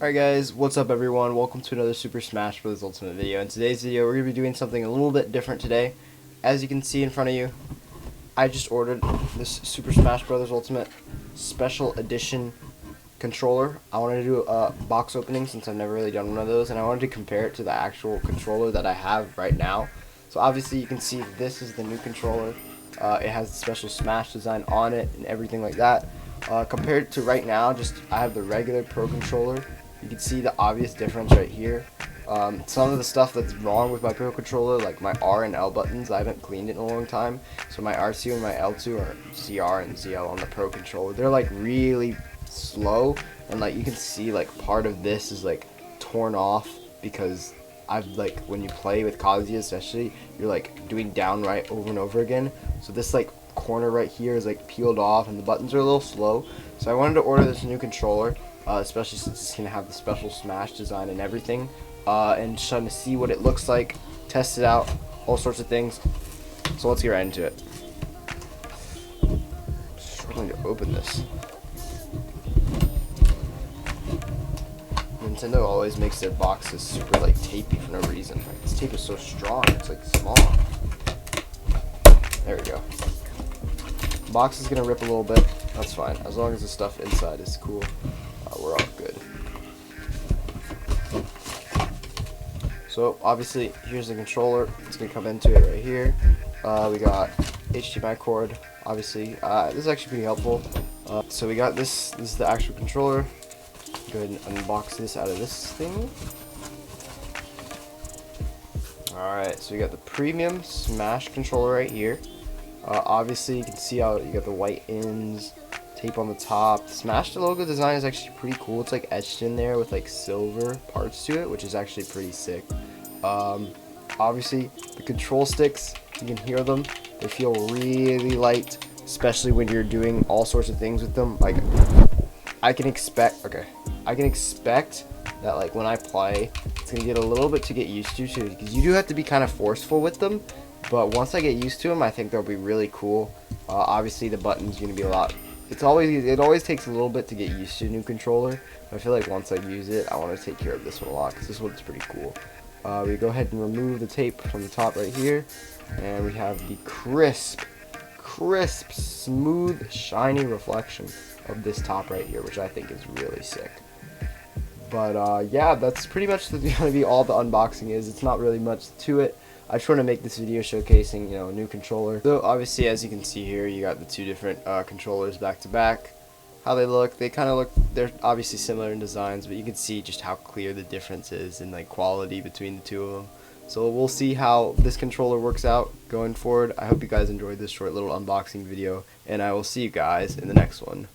Alright guys, what's up everyone? Welcome to another Super Smash Bros. Ultimate video. In today's video, we're going to be doing something a little bit different today. As you can see in front of you, I just ordered this Super Smash Bros. Ultimate Special Edition controller. I wanted to do a box opening since I've never really done one of those, and I wanted to compare it to the actual controller that I have right now. So obviously you can see this is the new controller. It has the special Smash design on it and everything like that. Compared to right now, I have the regular Pro controller. You can see the obvious difference right here. Some of the stuff that's wrong with my Pro controller, like my R and L buttons, I haven't cleaned it in a long time. So my R2 and my L2 are ZR and ZL on the Pro controller. They're like really slow, and like you can see like part of this is like torn off because when you play with Kazuya especially, you're like doing down right over and over again. So this like corner right here is like peeled off and the buttons are a little slow. So I wanted to order this new controller. Especially since it's going to have the special Smash design and everything, and just trying to see what it looks like, test it out, all sorts of things. So let's get right into it. I'm struggling to open this. Nintendo always makes their boxes super like tapey for no reason. Like, this tape is so strong, it's like small. There we go. The box is going to rip a little bit, that's fine, as long as the stuff inside is cool. We're all good. So obviously here's the controller. It's gonna come into it right here. We got HDMI cord. Obviously, this is actually pretty helpful. So we got this. This is the actual controller. Go ahead and unbox this out of this thing. All right. So we got the premium Smash controller right here. Obviously, you can see how you got the white ins. Tape on the top. The Smash logo design is actually pretty cool. It's like etched in there with like silver parts to it, which is actually pretty sick. Obviously, the control sticks, you can hear them. They feel really light, especially when you're doing all sorts of things with them. Like, I can expect that like when I play, it's gonna get a little bit to get used to too, because you do have to be kind of forceful with them. But once I get used to them, I think they'll be really cool. Obviously, the button's gonna be a lot. It always takes a little bit to get used to a new controller. But I feel like once I use it, I want to take care of this one a lot because this one's pretty cool. We go ahead and remove the tape from the top right here, and we have the crisp, smooth, shiny reflection of this top right here, which I think is really sick. But yeah, that's pretty much gonna be all the unboxing is. It's not really much to it. I just want to make this video showcasing, a new controller. So obviously, as you can see here, you got the two different controllers back to back. How they look, they're obviously similar in designs, but you can see just how clear the difference is in like quality between the two of them. So we'll see how this controller works out going forward. I hope you guys enjoyed this short little unboxing video, and I will see you guys in the next one.